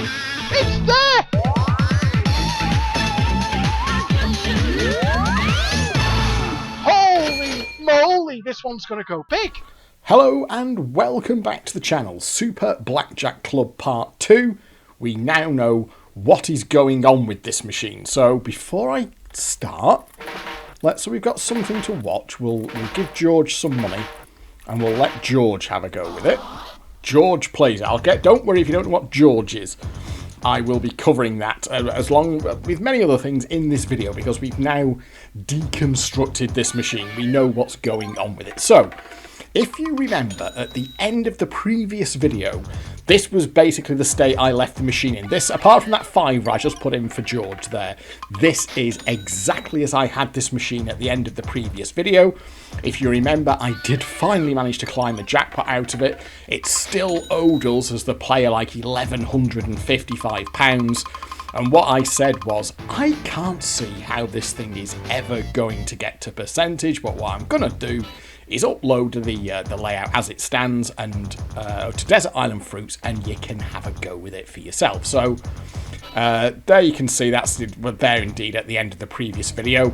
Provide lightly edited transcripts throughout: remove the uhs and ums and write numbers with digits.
It's there! Holy moly, this one's going to go big. Hello and welcome back to the channel, Super Blackjack Club Part 2. We now know what is going on with this machine. So before I start, so we've got something to watch. We'll give George some money and we'll let George have a go with it. George plays it. Don't worry if you don't know what George is. I will be covering that with many other things in this video because we've now deconstructed this machine. We know what's going on with it. So, if you remember at the end of the previous video, this was basically the state I left the machine in. This, apart from that 5 I just put in for George there, this is exactly as I had this machine at the end of the previous video. If you remember, I did finally manage to climb the jackpot out of it. It still owed us as the player like £1,155. And what I said was, I can't see how this thing is ever going to get to percentage, but what I'm going to do is upload the layout as it stands and to Desert Island Fruits, and you can have a go with it for yourself. So there you can see that's there indeed at the end of the previous video.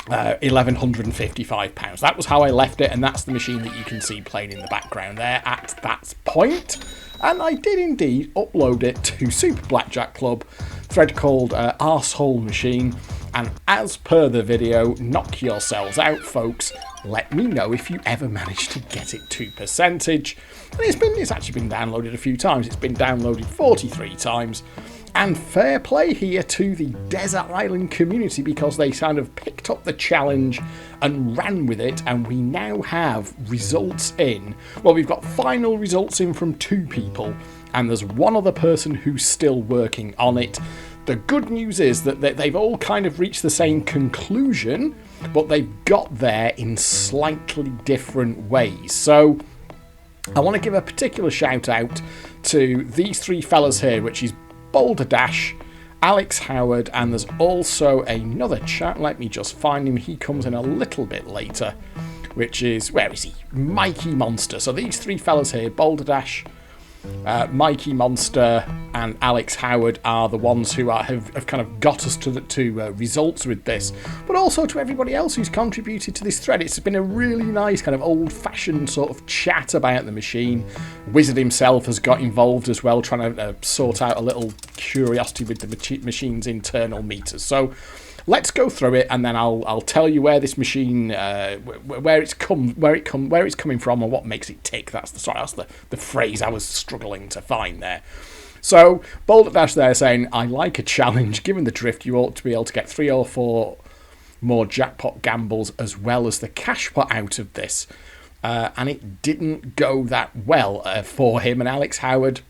£1,155. That was how I left it, and that's the machine that you can see playing in the background there at that point. And I did indeed upload it to Super Blackjack Club, thread called Arsehole Machine. And as per the video, knock yourselves out, folks. Let me know if you ever managed to get it to percentage. And it's actually been downloaded a few times. It's been downloaded 43 times. And fair play here to the Desert Island community because they kind of picked up the challenge and ran with it, and we now have results in. Well, we've got final results in from 2 people, and there's one other person who's still working on it. The good news is that they've all kind of reached the same conclusion, but they've got there in slightly different ways. So I want to give a particular shout out to these 3 fellas here, which is Boulder Dash, Alex Howard, and there's also another chap. Let me just find him. He comes in a little bit later, which is, where is he? Mikey Monster. So these 3 fellas here, Boulder Dash, Mikey Monster and Alex Howard are the ones who have kind of got us to results with this, but also to everybody else who's contributed to this thread. It's been a really nice kind of old-fashioned sort of chat about the machine. Wizard himself has got involved as well, trying to sort out a little curiosity with the machine's internal meters. So let's go through it, and then I'll tell you where this machine, where it's coming from, and what makes it tick. That's the phrase I was struggling to find there. So Boulder Dash there saying, I like a challenge. Given the drift, you ought to be able to get 3 or 4 more jackpot gambles as well as the cashpot out of this, and it didn't go that well for him. And Alex Howard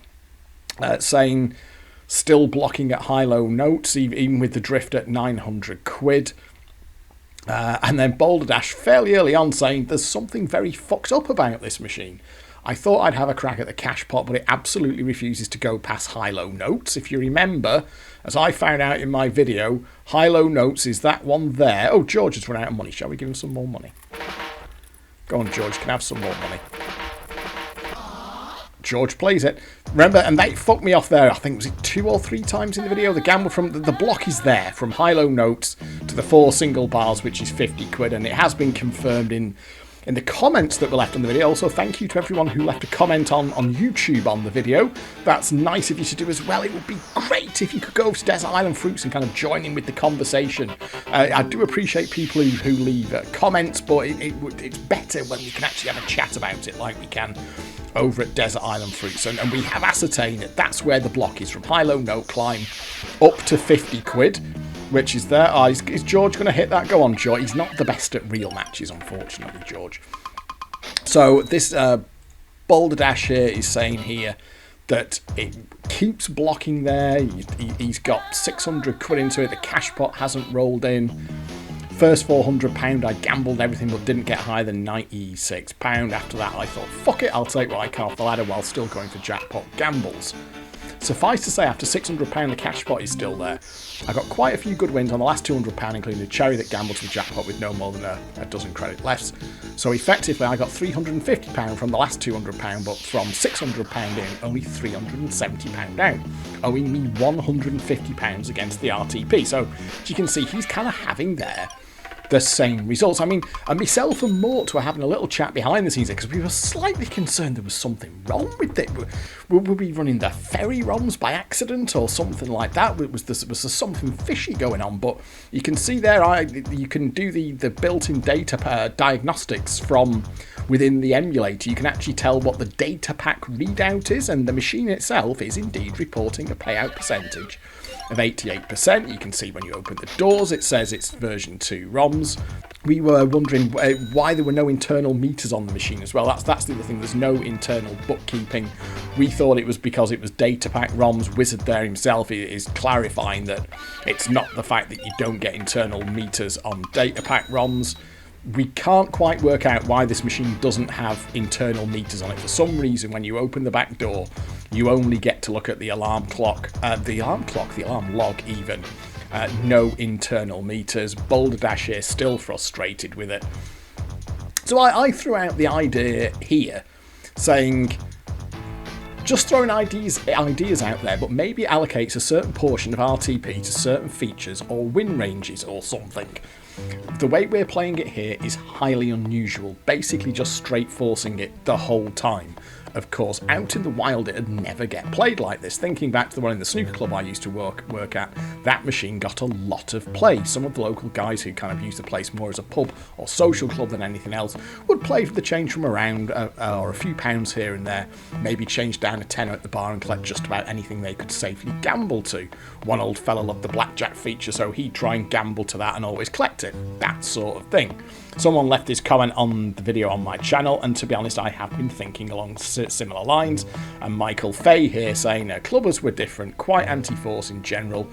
saying, still blocking at high-low notes, even with the drift at 900 quid. And then Boulder Dash fairly early on saying, there's something very fucked up about this machine. I thought I'd have a crack at the cash pot, but it absolutely refuses to go past high-low notes. If you remember, as I found out in my video, high-low notes is that one there. Oh, George has run out of money. Shall we give him some more money? Go on, George, you can have some more money. George plays it. Remember, and they fucked me off there. I think was it 2 or 3 times in the video. The gamble from the block is there from high-low notes to the 4 single bars, which is 50 quid, and it has been confirmed in the comments that were left on the video. Also, thank you to everyone who left a comment on YouTube on the video. That's nice of you to do as well. It would be great if you could go to Desert Island Fruits and kind of join in with the conversation. I do appreciate people who leave comments, but it's better when you can actually have a chat about it like we can over at Desert Island Fruits. And we have ascertained that that's where the block is, from high-low note climb up to 50 quid. Which is there. Oh, is George going to hit that? Go on, George. He's not the best at real matches, unfortunately, George. So this Boulder Dash here is saying here that it keeps blocking there. He's got 600 quid into it. The cash pot hasn't rolled in. First £400, I gambled everything but didn't get higher than £96. After that, I thought, fuck it, I'll take what I can off the ladder while still going for jackpot gambles. Suffice to say, after £600, the cashpot is still there. I got quite a few good wins on the last £200, including the cherry that gambled to the jackpot with no more than a dozen credit less. So effectively, I got £350 from the last £200, but from £600 in, only £370 down, owing me £150 against the RTP. So, as you can see, he's kind of having there the same results. I mean, and myself and Mort were having a little chat behind the scenes because we were slightly concerned there was something wrong with it. Were we running the ferry ROMs by accident or something like that? Was there something fishy going on? But you can see there, you can do the built-in data diagnostics from within the emulator. You can actually tell what the data pack readout is, and the machine itself is indeed reporting a payout percentage of 88%. You can see when you open the doors, it says it's version 2 ROMs. We were wondering why there were no internal meters on the machine as well. That's the other thing. There's no internal bookkeeping. We thought it was because it was datapack ROMs. Wizard there himself is clarifying that it's not the fact that you don't get internal meters on datapack ROMs. We can't quite work out why this machine doesn't have internal meters on it. For some reason, when you open the back door, you only get to look at the alarm clock, the alarm log even. No internal meters. Boulder Dash here still frustrated with it. So I threw out the idea here, saying, just throwing ideas out there, but maybe it allocates a certain portion of RTP to certain features or win ranges or something. The way we're playing it here is highly unusual, basically just straight forcing it the whole time. Of course, out in the wild it'd never get played like this. Thinking back to the one in the snooker club I used to work at, that machine got a lot of play. Some of the local guys who kind of used the place more as a pub or social club than anything else would play for the change from around or a few pounds here and there, maybe change down a tenner at the bar and collect just about anything they could safely gamble to. One old fella loved the blackjack feature, so he'd try and gamble to that and always collect it. That sort of thing. Someone left his comment on the video on my channel, and to be honest, I have been thinking along similar lines. And Michael Fay here saying clubbers were different, quite anti-force in general,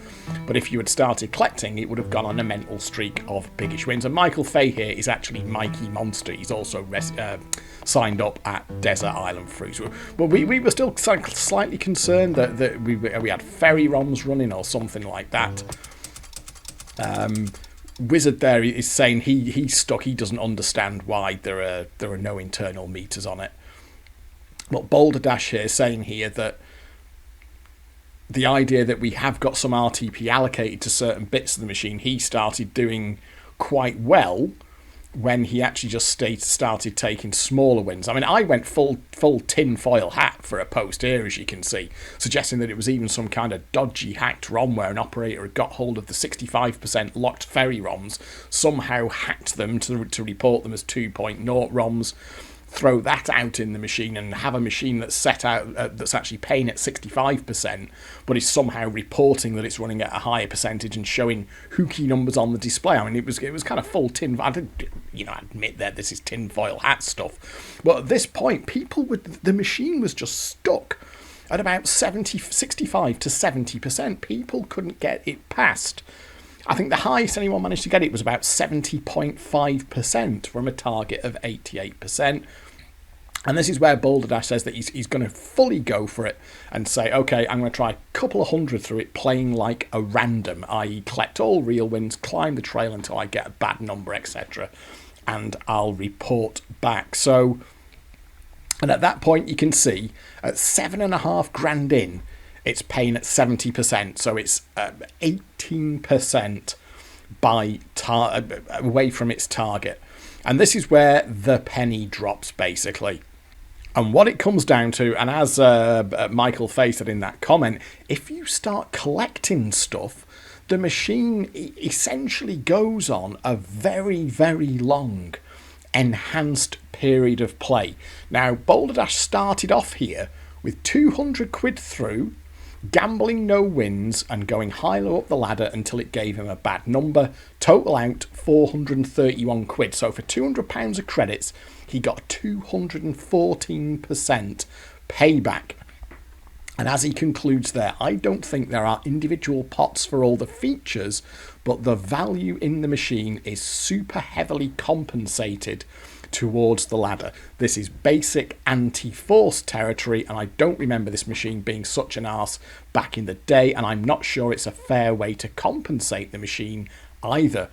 but if you had started collecting, it would have gone on a mental streak of biggish wins. And Michael Fay here is actually Mikey Monster. He's also signed up at Desert Island Fruits. Well, we were still slightly concerned that we had ferry ROMs running or something like that. Wizard there is saying he's stuck. He doesn't understand why there are no internal meters on it. But Boulder Dash here saying here that the idea that we have got some RTP allocated to certain bits of the machine, he started doing quite well when he actually just started taking smaller wins. I mean, I went full tin foil hat for a post here, as you can see, suggesting that it was even some kind of dodgy hacked ROM where an operator had got hold of the 65% locked ferry ROMs, somehow hacked them to report them as 2.0 ROMs, throw that out in the machine and have a machine that's set out that's actually paying at 65%, but is somehow reporting that it's running at a higher percentage and showing hooky numbers on the display. I mean, it was kind of full tin. I admit that this is tinfoil hat stuff, but at this point, the machine was just stuck at about 65 to 70%. People couldn't get it past. I think the highest anyone managed to get it was about 70.5% from a target of 88%. And this is where Boulder Dash says that he's going to fully go for it and say, okay, I'm going to try a couple of hundred through it, playing like a random, i.e. collect all real wins, climb the trail until I get a bad number, etc. And I'll report back. So, and at that point you can see at $7,500 in, it's paying at 70%, so it's 18% away from its target. And this is where the penny drops, basically. And what it comes down to, and as Michael Fay said in that comment, if you start collecting stuff, the machine essentially goes on a very, very long enhanced period of play. Now, Boulder Dash started off here with 200 quid through, gambling no wins and going higher up the ladder until it gave him a bad number. Total out 431 quid. So for £200 of credits, he got 214% payback. And as he concludes there, I don't think there are individual pots for all the features, but the value in the machine is super heavily compensated towards the ladder. This is basic anti-force territory, and I don't remember this machine being such an arse back in the day, and I'm not sure it's a fair way to compensate the machine either.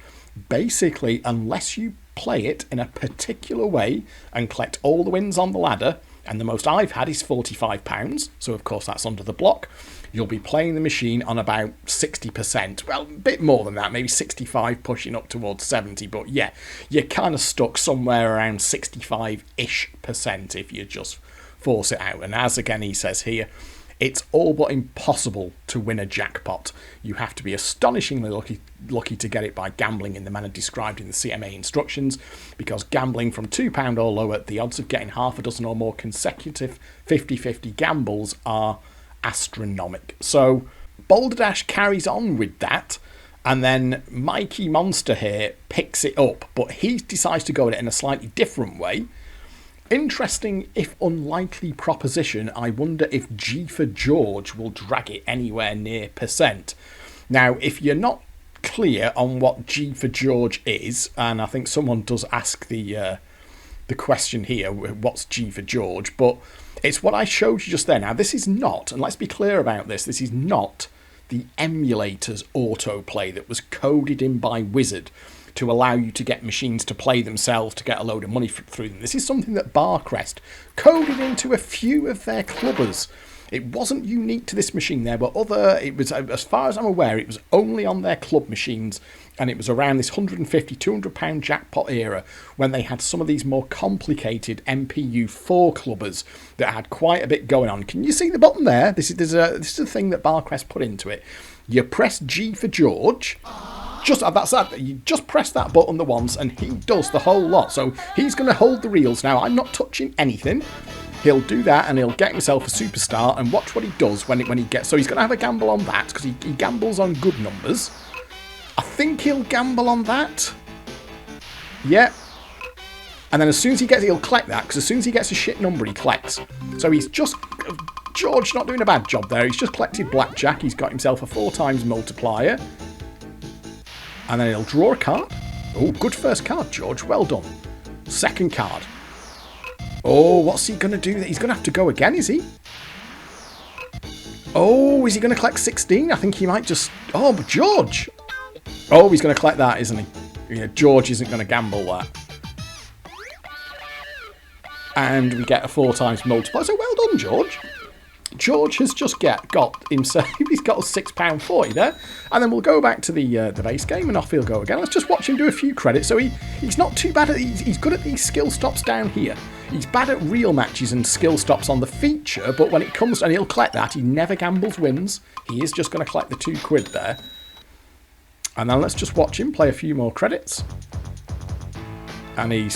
Basically, unless you play it in a particular way and collect all the wins on the ladder, and the most I've had is £45, so of course that's under the block, you'll be playing the machine on about 60%. Well, a bit more than that, maybe 65, pushing up towards 70, but yeah, you're kind of stuck somewhere around 65-ish% if you just force it out. And as again he says here, it's all but impossible to win a jackpot. You have to be astonishingly lucky to get it by gambling in the manner described in the CMA instructions, because gambling from £2 or lower, the odds of getting half a dozen or more consecutive 50-50 gambles are astronomical. So Boulder Dash carries on with that, and then Mikey Monster here picks it up, but he decides to go at it in a slightly different way. Interesting, if unlikely proposition. I wonder if G for George will drag it anywhere near percent. Now, if you're not clear on what G for George is, and I think someone does ask the question here, what's G for George, but it's what I showed you just there. Now, this is not, and let's be clear about this, this is not the emulator's autoplay that was coded in by Wizard to allow you to get machines to play themselves to get a load of money through them. This is something that Barcrest coded into a few of their clubbers. It wasn't unique to this machine. There were it was, as far as I'm aware, it was only on their club machines, and it was around this £150, £200 jackpot era when they had some of these more complicated MPU4 clubbers that had quite a bit going on. Can you see the button there? This is a thing that Barcrest put into it. You press G for George. That's that. You just press that button the once, and he does the whole lot. So he's going to hold the reels now. I'm not touching anything. He'll do that, and he'll get himself a superstar. And watch what he does when he gets. So he's going to have a gamble on that because he gambles on good numbers. I think he'll gamble on that. Yeah. And then as soon as he gets, he'll collect that, because as soon as he gets a shit number, he collects. So he's just. George not doing a bad job there. He's just collected blackjack. He's got himself a 4 times multiplier. And then he'll draw a card. Oh, good first card, George. Well done. Second card. Oh, what's he going to do? He's going to have to go again, is he? Oh, is he going to collect 16? I think he might just... Oh, but George! Oh, he's going to collect that, isn't he? Yeah, George isn't going to gamble that. And we get a 4 times multiplier. So well done, George. George has just got himself, he's got a £6.40 there, and then we'll go back to the base game and off he'll go again. Let's just watch him do a few credits. So he's not too bad at he's good at these skill stops down here. He's bad at real matches and skill stops on the feature, but when it comes, and he'll collect that, he never gambles wins. He is just going to collect the £2 there. And then let's just watch him play a few more credits. And he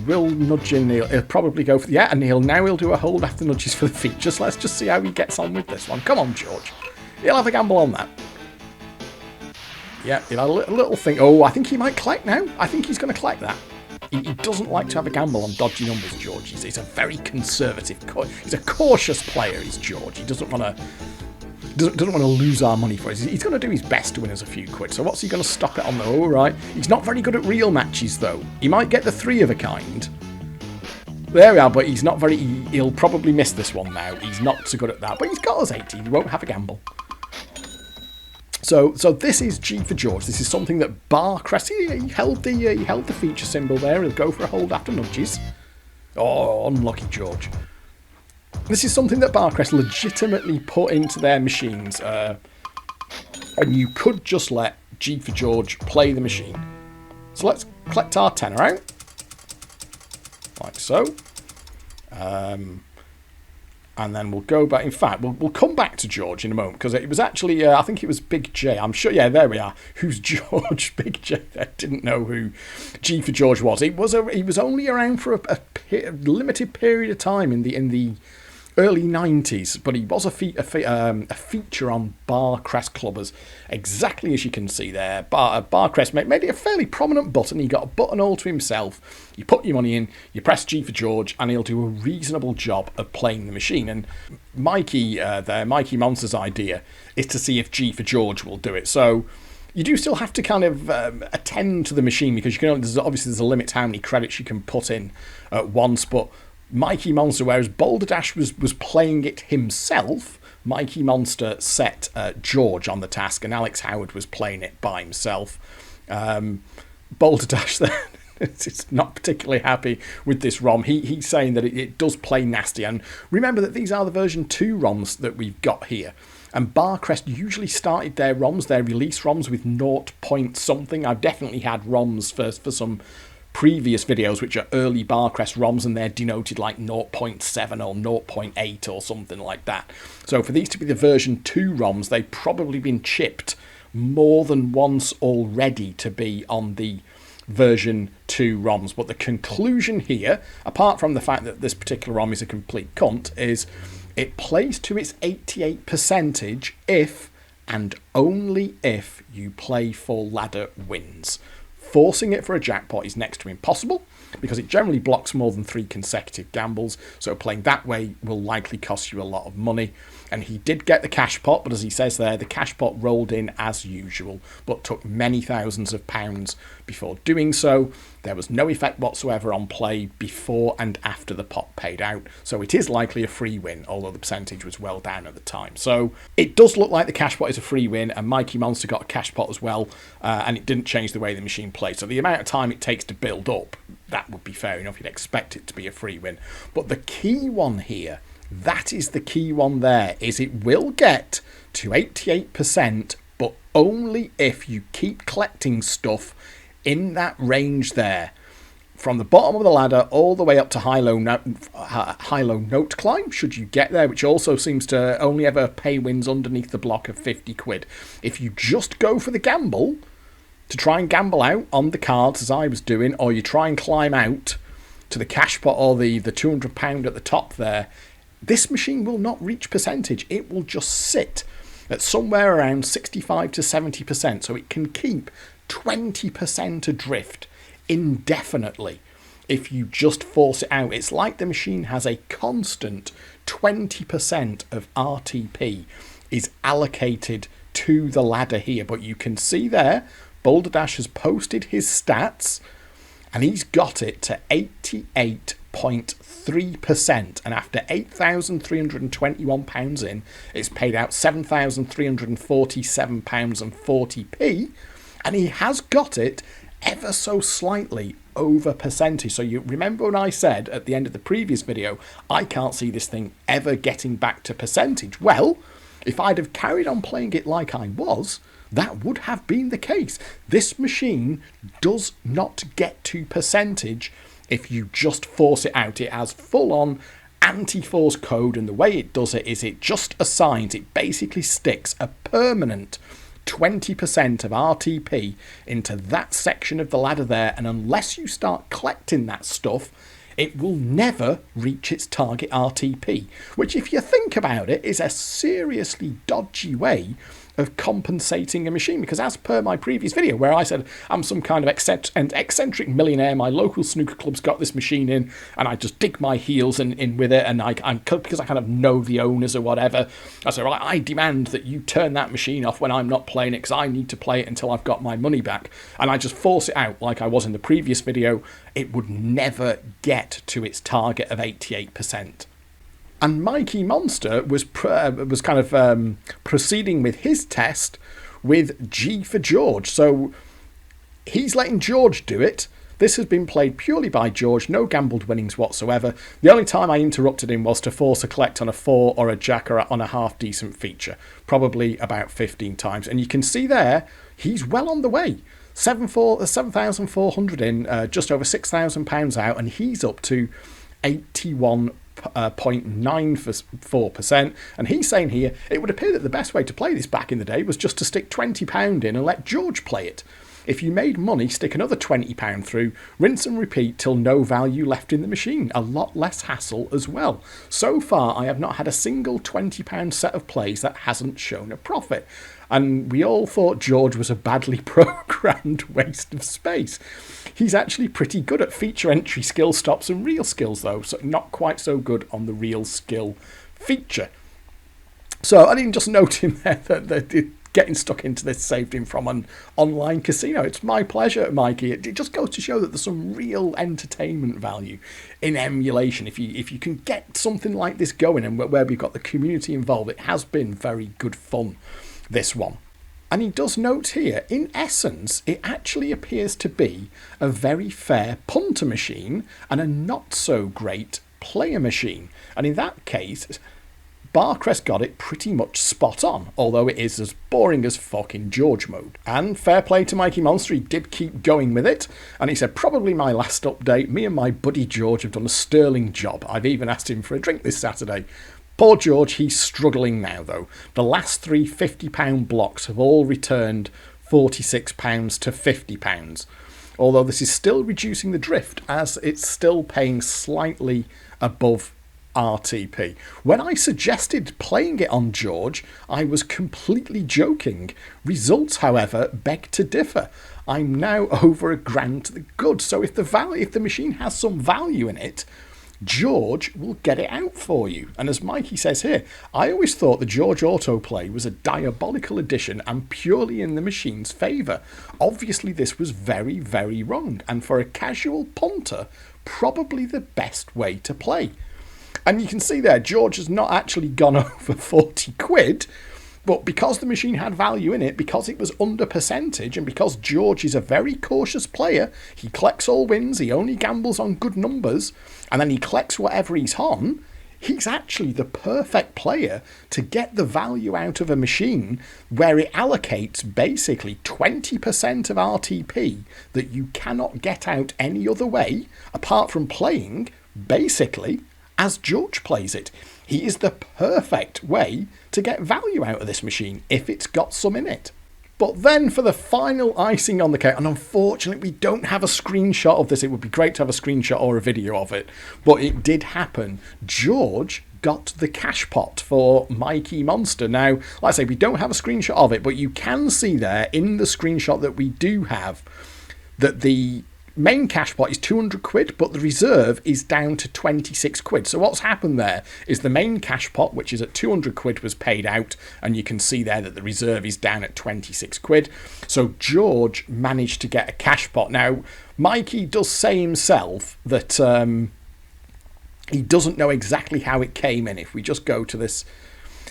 will nudge in. He'll probably go for and he'll do a hold after nudges for the features. Let's just see how he gets on with this one. Come on, George. He'll have a gamble on that. Yeah, he'll have a little thing. Oh, I think he might collect now. I think he's going to collect that. He doesn't like to have a gamble on dodgy numbers, George. He's a very conservative. He's a cautious player. He's George. He doesn't want to lose our money for us. He's going to do his best to win us a few quid. So what's he going to stop it on though? All right. He's not very good at real matches though. He might get the 3 of a kind. There we are, but he's not very... He'll probably miss this one now. He's not so good at that. But he's got us 80. He won't have a gamble. So this is G for George. This is something that Barcrest... He held the feature symbol there. He'll go for a hold after nudges. Oh, unlucky George. This is something that Barcrest legitimately put into their machines. And you could just let G for George play the machine. So let's collect our tenner out. Like so. And then we'll go back. In fact, we'll come back to George in a moment, because it was actually, I think it was Big J. I'm sure, yeah, there we are. Who's George? Big J. I didn't know who G for George was. He was only around for a limited period of time in the early 90s, but he was a feature on Barcrest clubbers, exactly as you can see there. Barcrest made it a fairly prominent button. He got a button all to himself. You put your money in, you press G for George, and he'll do a reasonable job of playing the machine. And Mikey Monster's idea is to see if G for George will do it. So You do still have to kind of attend to the machine, because you can only, there's a limit to how many credits you can put in at once. But Mikey Monster, whereas Boulder Dash was playing it himself, Mikey Monster set George on the task, and Alex Howard was playing it by himself. Boulder Dash then is not particularly happy with this ROM. He's saying that it does play nasty. And remember that these are the version 2 ROMs that we've got here. And Barcrest usually started their ROMs, their release ROMs, with 0 point something. I've definitely had ROMs for some previous videos which are early Barcrest ROMs, and they're denoted like 0.7 or 0.8 or something like that. So for these to be the version 2 ROMs, they've probably been chipped more than once already to be on the version 2 ROMs. But the conclusion here, apart from the fact that this particular ROM is a complete cunt, is it plays to its 88% if and only if you play for ladder wins. Forcing it for a jackpot is next to impossible, because it generally blocks more than 3 consecutive gambles, so playing that way will likely cost you a lot of money. And he did get the cash pot, but as he says there, the cash pot rolled in as usual, but took many thousands of pounds before doing so. There was no effect whatsoever on play before and after the pot paid out, so it is likely a free win, although the percentage was well down at the time. So it does look like the cash pot is a free win, and Mikey Monster got a cash pot as well, and it didn't change the way the machine played. So the amount of time it takes to build up, that would be fair enough. You'd expect it to be a free win. But the key one here, that is the key one there, is it will get to 88%, but only if you keep collecting stuff in that range there. From the bottom of the ladder all the way up to high-low note climb, should you get there, which also seems to only ever pay wins underneath the block of 50 quid. If you just go for the gamble, to try and gamble out on the cards, as I was doing, or you try and climb out to the cash pot or the £200 at the top there, this machine will not reach percentage. It will just sit at somewhere around 65 to 70%, so it can keep 20% adrift indefinitely if you just force it out. It's like the machine has a constant 20% of RTP is allocated to the ladder here. But you can see there, Boulder Dash has posted his stats, and he's got it to 88.3%. And after £8,321 in, it's paid out £7,347.40p, and he has got it ever so slightly over percentage. So you remember when I said at the end of the previous video, I can't see this thing ever getting back to percentage. Well, if I'd have carried on playing it like I was, that would have been the case. This machine does not get to percentage if you just force it out. It has full-on anti-force code, and the way it does it is it just assigns, it basically sticks a permanent 20% of RTP into that section of the ladder there, and unless you start collecting that stuff, it will never reach its target RTP, which, if you think about it, is a seriously dodgy way of compensating a machine. Because as per my previous video where I said I'm some kind of eccentric millionaire, my local snooker club's got this machine in, and I just dig my heels in with it, and because I kind of know the owners or whatever, I said, right, I demand that you turn that machine off when I'm not playing it, because I need to play it until I've got my money back, and I just force it out like I was in the previous video, it would never get to its target of 88%. And Mikey Monster was kind of proceeding with his test with G for George. So he's letting George do it. This has been played purely by George, no gambled winnings whatsoever. The only time I interrupted him was to force a collect on a 4 or a jack or on a half-decent feature. Probably about 15 times. And you can see there, he's well on the way. 7,400 in, just over £6,000 out, and he's up to 81.94%, and he's saying here it would appear that the best way to play this back in the day was just to stick £20 in and let George play it. If you made money, stick another £20 through, rinse and repeat till no value left in the machine. A lot less hassle as well. So far, I have not had a single £20 set of plays that hasn't shown a profit. And we all thought George was a badly programmed waste of space. He's actually pretty good at feature entry, skill stops and real skills though, so not quite so good on the real skill feature. So I didn't just note in there that it getting stuck into this saved him from an online casino. It's my pleasure, Mikey. It just goes to show that there's some real entertainment value in emulation. If you can get something like this going, and where we've got the community involved, it has been very good fun, this one. And he does note here, in essence, it actually appears to be a very fair punter machine and a not so great player machine. And in that case, Barcrest got it pretty much spot on, although it is as boring as fucking George mode. And fair play to Mikey Monster, he did keep going with it, and he said, probably my last update, me and my buddy George have done a sterling job. I've even asked him for a drink this Saturday. Poor George, he's struggling now though. The last three £50 blocks have all returned £46 to £50, although this is still reducing the drift as it's still paying slightly above RTP. When I suggested playing it on George, I was completely joking. Results, however, beg to differ. I'm now over £1,000 to the good, so if the machine has some value in it, George will get it out for you. And as Mikey says here, I always thought the George autoplay was a diabolical addition and purely in the machine's favour. Obviously this was very, very wrong, and for a casual punter, probably the best way to play. And you can see there, George has not actually gone over 40 quid, but because the machine had value in it, because it was under percentage, and because George is a very cautious player, he collects all wins, he only gambles on good numbers, and then he collects whatever he's on, he's actually the perfect player to get the value out of a machine where it allocates basically 20% of RTP that you cannot get out any other way, apart from playing, basically, as George plays it. He is the perfect way to get value out of this machine if it's got some in it. But then for the final icing on the cake, and unfortunately we don't have a screenshot of this, it would be great to have a screenshot or a video of it, but it did happen. George got the cash pot for Mikey Monster. Now, like I say, we don't have a screenshot of it, but you can see there in the screenshot that we do have that the main cash pot is 200 quid, but the reserve is down to 26 quid. So what's happened there is the main cash pot, which is at 200 quid, was paid out, and you can see there that the reserve is down at 26 quid. So George managed to get a cash pot. Now, Mikey does say himself that he doesn't know exactly how it came in. If we just go to this.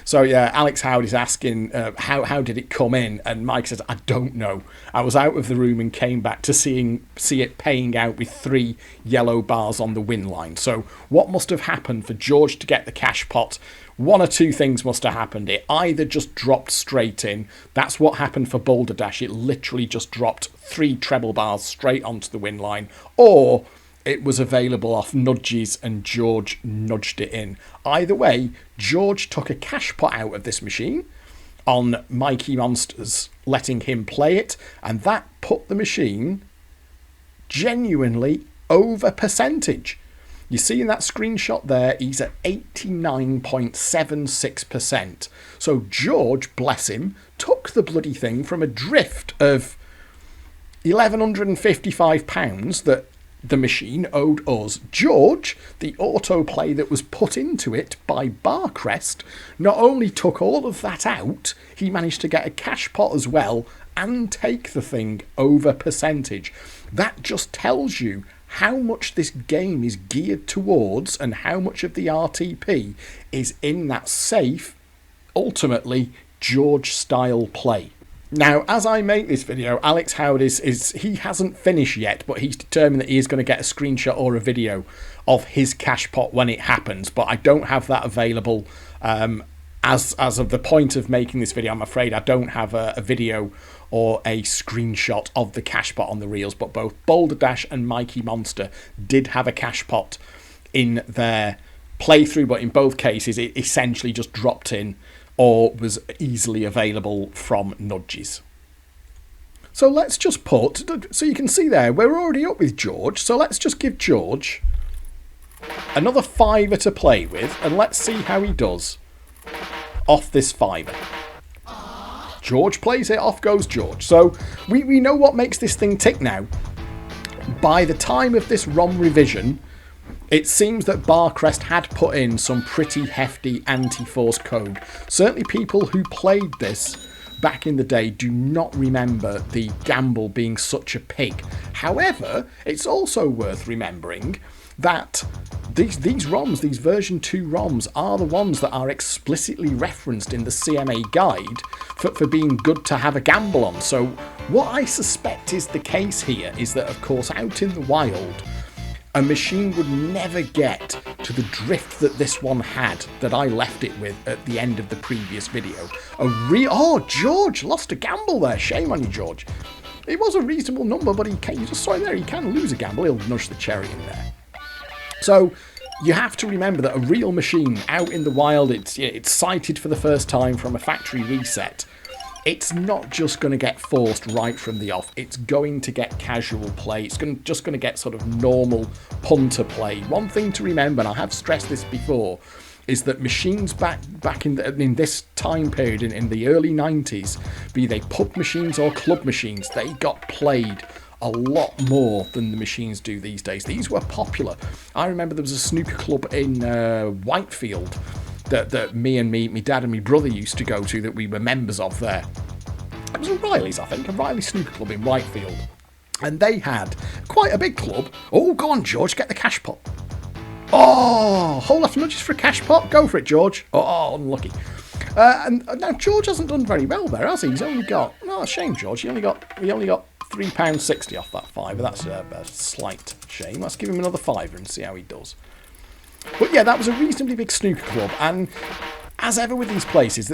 So yeah, Alex Howard is asking how did it come in, and Mike says, I don't know. I was out of the room and came back to see it paying out with 3 yellow bars on the win line. So what must have happened for George to get the cash pot? One or two things must have happened. It either just dropped straight in. That's what happened for Boulder Dash. It literally just dropped 3 treble bars straight onto the win line, or it was available off nudges and George nudged it in. Either way, George took a cash pot out of this machine on Mikey Monsters, letting him play it, and that put the machine genuinely over percentage. You see in that screenshot there, he's at 89.76%. So George, bless him, took the bloody thing from a drift of £1,155 that the machine owed us. George, the autoplay that was put into it by Barcrest, not only took all of that out, he managed to get a cash pot as well and take the thing over percentage. That just tells you how much this game is geared towards and how much of the RTP is in that safe, ultimately George-style play. Now, as I make this video, Alex Howard he hasn't finished yet, but he's determined that he is going to get a screenshot or a video of his cash pot when it happens, but I don't have that available. As of the point of making this video, I'm afraid I don't have a video or a screenshot of the cash pot on the reels, but both Boulder Dash and Mikey Monster did have a cash pot in their playthrough, but in both cases it essentially just dropped in or was easily available from nudges. So let's just so you can see there, we're already up with George, so let's just give George another £5 to play with, and let's see how he does off this £5. George plays it, off goes George. So we know what makes this thing tick now. By the time of this ROM revision, it seems that Barcrest had put in some pretty hefty anti-force code. Certainly people who played this back in the day do not remember the gamble being such a pig. However, it's also worth remembering that these ROMs, these version 2 ROMs, are the ones that are explicitly referenced in the CMA guide for being good to have a gamble on. So what I suspect is the case here is that, of course, out in the wild, a machine would never get to the drift that this one had, that I left it with at the end of the previous video. Oh, George lost a gamble there. Shame on you, George. It was a reasonable number, but you just saw it there. He can lose a gamble. He'll nudge the cherry in there. So you have to remember that a real machine out in the wild, it's sighted for the first time from a factory reset. It's not just going to get forced right from the off. It's going to get casual play. It's just going to get sort of normal punter play. One thing to remember, and I have stressed this before, is that machines back in this time period, in the early 90s, be they pub machines or club machines, they got played a lot more than the machines do these days. These were popular. I remember there was a snooker club in Whitefield that me dad and my brother used to go to, that we were members of there. It was O'Reilly's, I think, a Riley snooker club in Whitefield. And they had quite a big club. Oh, go on, George, get the cash pot. Oh, whole lot of nudges for a cash pot. Go for it, George. Oh, unlucky. And now George hasn't done very well there, has he? He's only got, no, shame, George. He only got £3.60 off that fiver. That's a slight shame. Let's give him another fiver and see how he does. But yeah, that was a reasonably big snooker club, and as ever with these places,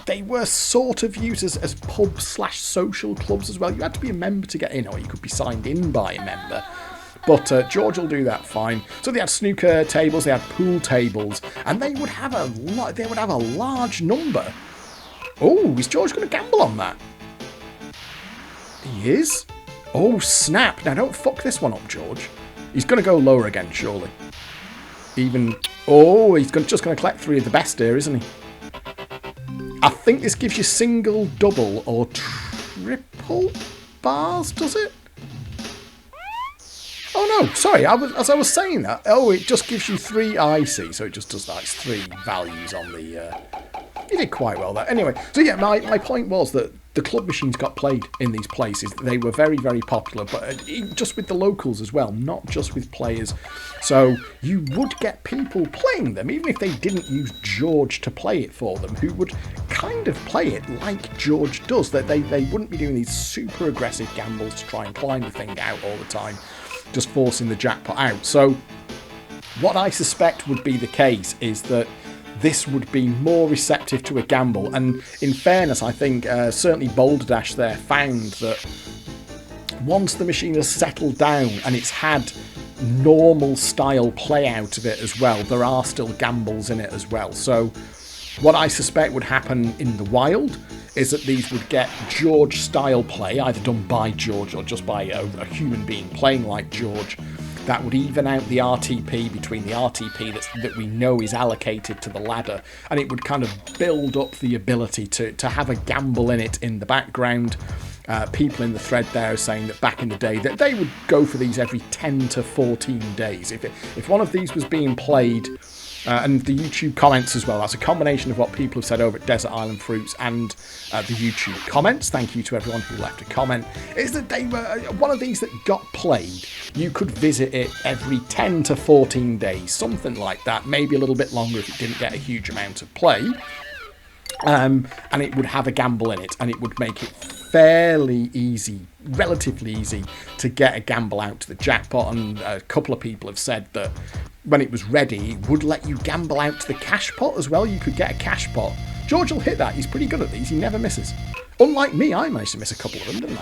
they were sort of used as pub/social clubs as well. You had to be a member to get in, or you could be signed in by a member. But George will do that fine. So they had snooker tables, they had pool tables, and they would have a large number. Oh, is George going to gamble on that? He is. Oh, snap! Now don't fuck this one up, George. He's going to go lower again, surely. Oh, he's just going to collect 3 of the best here, isn't he? I think this gives you single, double, or triple bars, does it? Oh no, sorry, as I was saying that, it just gives you 3, I see, so it just does that, it's 3 values on the, you did quite well there. Anyway, so yeah, my point was that the club machines got played in these places. They were very, very popular, but just with the locals as well, not just with players. So you would get people playing them, even if they didn't use George to play it for them, who would kind of play it like George does. That they wouldn't be doing these super aggressive gambles to try and climb the thing out all the time, just forcing the jackpot out. So what I suspect would be the case is that this would be more receptive to a gamble. And in fairness, I think certainly Boulder Dash there found that once the machine has settled down and it's had normal style play out of it as well, there are still gambles in it as well. So what I suspect would happen in the wild is that these would get George style play, either done by George or just by a human being playing like George. That would even out the RTP between the RTP that we know is allocated to the ladder, and it would kind of build up the ability to have a gamble in it in the background. People in the thread there are saying that back in the day that they would go for these every 10 to 14 days. If one of these was being played, and the YouTube comments as well, that's a combination of what people have said over at Desert Island Fruits and the YouTube comments. Thank you to everyone who left a comment. Is that they were one of these that got played. You could visit it every 10 to 14 days, something like that, maybe a little bit longer if it didn't get a huge amount of play. And it would have a gamble in it, and it would make it fairly easy, relatively easy, to get a gamble out to the jackpot. And a couple of people have said that when it was ready, it would let you gamble out to the cash pot as well. You could get a cash pot. George will hit that. He's pretty good at these. He never misses. Unlike me, I managed to miss a couple of them, didn't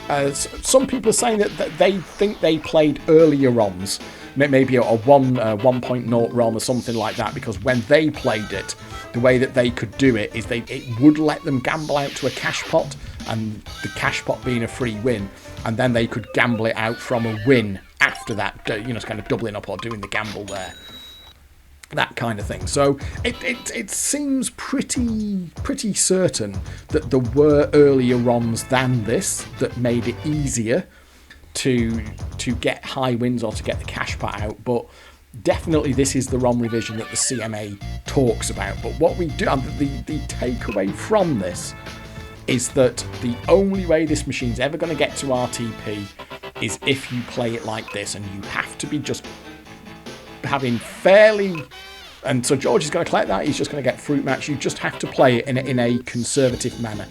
I? Some people are saying that they think they played earlier ROMs, maybe a 1.0 ROM or something like that, because when they played it, the way that they could do it is it would let them gamble out to a cash pot, and the cash pot being a free win, and then they could gamble it out from a win after that, kind of doubling up or doing the gamble there. That kind of thing. So it seems pretty certain that there were earlier ROMs than this that made it easier to get high wins or to get the cash pot out, but definitely this is the ROM revision that the CMA talks about. But what we do, the takeaway from this is that the only way this machine's ever going to get to RTP is if you play it like this, and you have to be just having fairly... And so George is going to collect that, he's just going to get fruit match. You just have to play it in a conservative manner,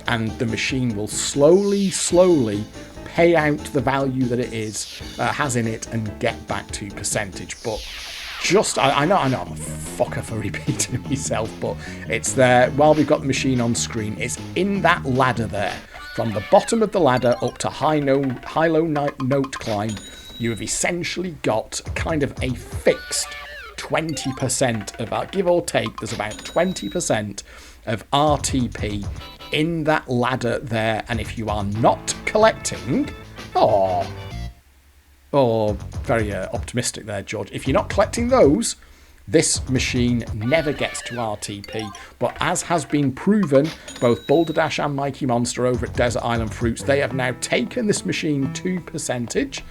and the machine will slowly pay out the value that it has in it and get back to percentage. But I know I'm a fucker for repeating myself, but it's there while we've got the machine on screen. It's in that ladder there. From the bottom of the ladder up to high-low note climb, you have essentially got kind of a fixed 20% of, give or take, there's about 20% of RTP in that ladder there. And if you are not collecting... very optimistic there, George. If you're not collecting those, this machine never gets to RTP. But as has been proven, both Boulder Dash and Mikey Monster over at Desert Island Fruits, they have now taken this machine to percentage.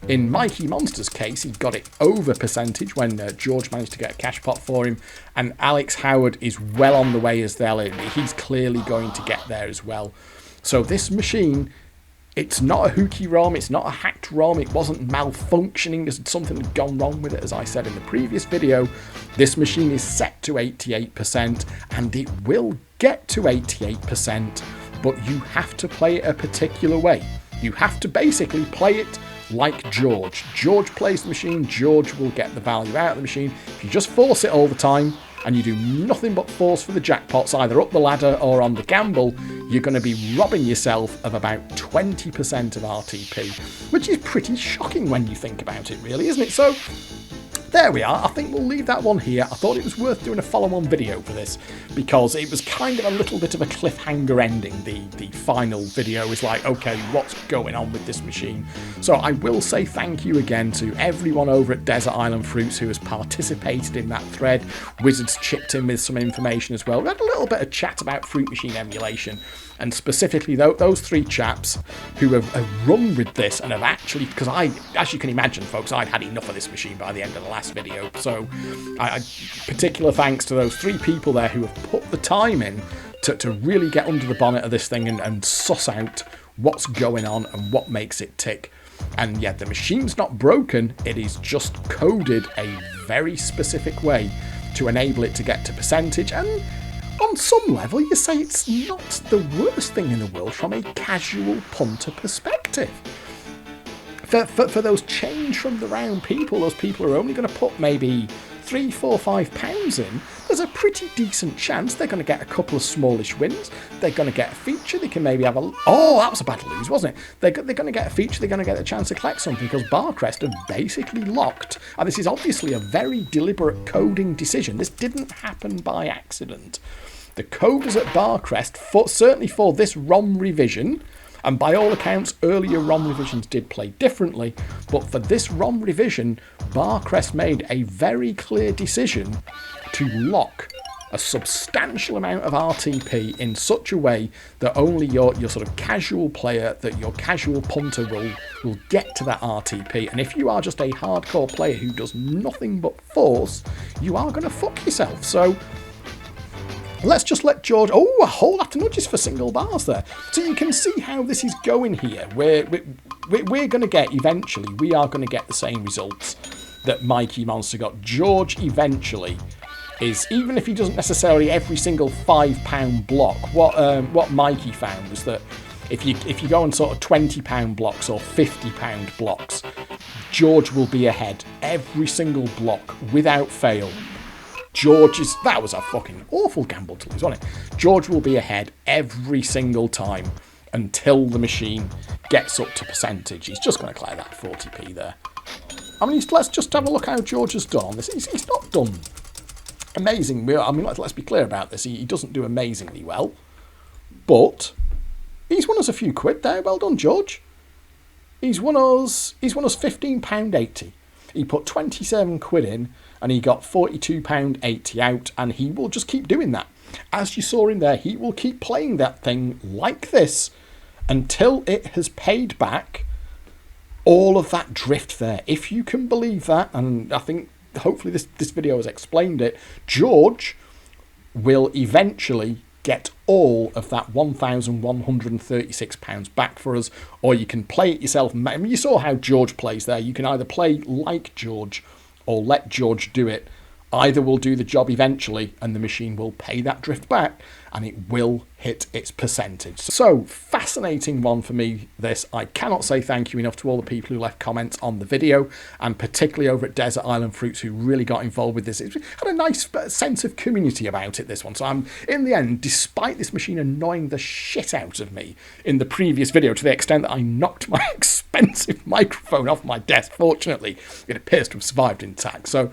In Mikey Monster's case, he got it over percentage when George managed to get a cash pot for him. And Alex Howard is well on the way as well. He's clearly going to get there as well. So this machine... It's not a hooky ROM, it's not a hacked ROM, it wasn't malfunctioning as something had gone wrong with it, as I said in the previous video. This machine is set to 88%, and it will get to 88%, but you have to play it a particular way. You have to basically play it like George. George plays the machine, George will get the value out of the machine. If you just force it all the time, and you do nothing but force for the jackpots, either up the ladder or on the gamble, you're going to be robbing yourself of about 20% of RTP, which is pretty shocking when you think about it, really, isn't it? So, there we are. I think we'll leave that one here. I thought it was worth doing a follow-on video for this, because it was kind of a little bit of a cliffhanger ending. The final video is like, okay, what's going on with this machine? So I will say thank you again to everyone over at Desert Island Fruits who has participated in that thread. Wizards chipped in with some information as well. We had a little bit of chat about fruit machine emulation, and specifically those three chaps who have run with this and have actually, because as you can imagine, folks, I'd had enough of this machine by the end of the last video. So particular thanks to those three people there who have put the time in to really get under the bonnet of this thing and suss out what's going on and what makes it tick. And yeah, the machine's not broken, it is just coded a very specific way to enable it to get to percentage. And on some level, you say it's not the worst thing in the world from a casual punter perspective. For those change from the round people, those people who are only going to put maybe £3, £4, £5 in, there's a pretty decent chance they're going to get a couple of smallish wins. They're going to get a feature. They can maybe have a... Oh, that was a bad lose, wasn't it? They're going to get a feature. They're going to get a chance to collect something, because Barcrest have basically locked. And this is obviously a very deliberate coding decision. This didn't happen by accident. The coders at Barcrest, certainly for this ROM revision, and by all accounts, earlier ROM revisions did play differently, but for this ROM revision, Barcrest made a very clear decision to lock a substantial amount of RTP in such a way that only your sort of casual player, that your casual punter will get to that RTP. And if you are just a hardcore player who does nothing but force, you are going to fuck yourself. So let's just let George... Oh, a whole lot of nudges for single bars there. So you can see how this is going here. We're going to get, eventually, we are going to get the same results that Mikey Monster got. George eventually is, even if he doesn't necessarily every single £5 block, what Mikey found was that if you go on sort of £20 blocks or £50 blocks, George will be ahead every single block without fail. That was a fucking awful gamble to lose, wasn't it? George will be ahead every single time until the machine gets up to percentage. He's just going to clear that 40p there. I mean, let's just have a look how George has done on this. He's not done amazing. I mean, let's be clear about this. He doesn't do amazingly well, but he's won us a few quid there. Well done, George. He's won us £15.80. He put 27 quid in, and he got £42.80 out, and he will just keep doing that. As you saw in there, he will keep playing that thing like this until it has paid back all of that drift there. If you can believe that, and I think hopefully this video has explained it, George will eventually get all of that £1,136 back for us, or you can play it yourself. I mean, you saw how George plays there. You can either play like George or let George do it. Either will do the job eventually and the machine will pay that drift back and it will hit its percentage. So, fascinating one for me, this. I cannot say thank you enough to all the people who left comments on the video, and particularly over at Desert Island Fruits, who really got involved with this. It had a nice sense of community about it, this one. So I'm, in the end, despite this machine annoying the shit out of me in the previous video, to the extent that I knocked my expensive microphone off my desk, fortunately, it appears to have survived intact. So,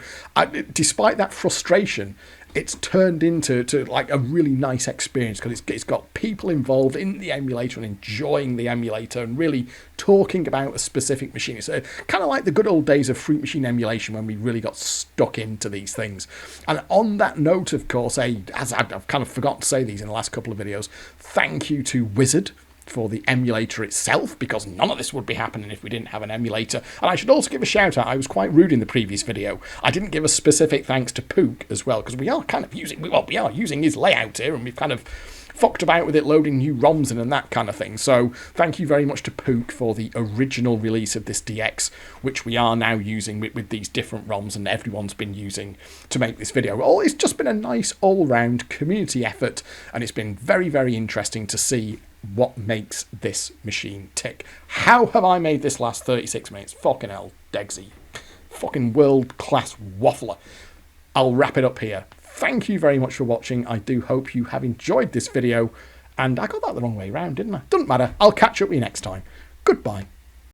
despite that frustration, it's turned into like a really nice experience, because it's got people involved in the emulator and enjoying the emulator and really talking about a specific machine. It's kind of like the good old days of fruit machine emulation when we really got stuck into these things. And on that note, of course, as I've kind of forgotten to say these in the last couple of videos, thank you to Wizard for the emulator itself, because none of this would be happening if we didn't have an emulator. And I should also give a shout out, I was quite rude in the previous video. I didn't give a specific thanks to Pook as well, because we are kind of using, well, we are using his layout here, and we've kind of fucked about with it, loading new ROMs in and that kind of thing. So thank you very much to Pook for the original release of this DX, which we are now using with these different ROMs, and everyone's been using to make this video. Oh, it's just been a nice all-round community effort, and it's been very, very interesting to see what makes this machine tick. How have I made this last 36 minutes? Fucking hell, Degsy. Fucking world-class waffler. I'll wrap it up here. Thank you very much for watching. I do hope you have enjoyed this video. And I got that the wrong way around, didn't I? Doesn't matter. I'll catch up with you next time. Goodbye.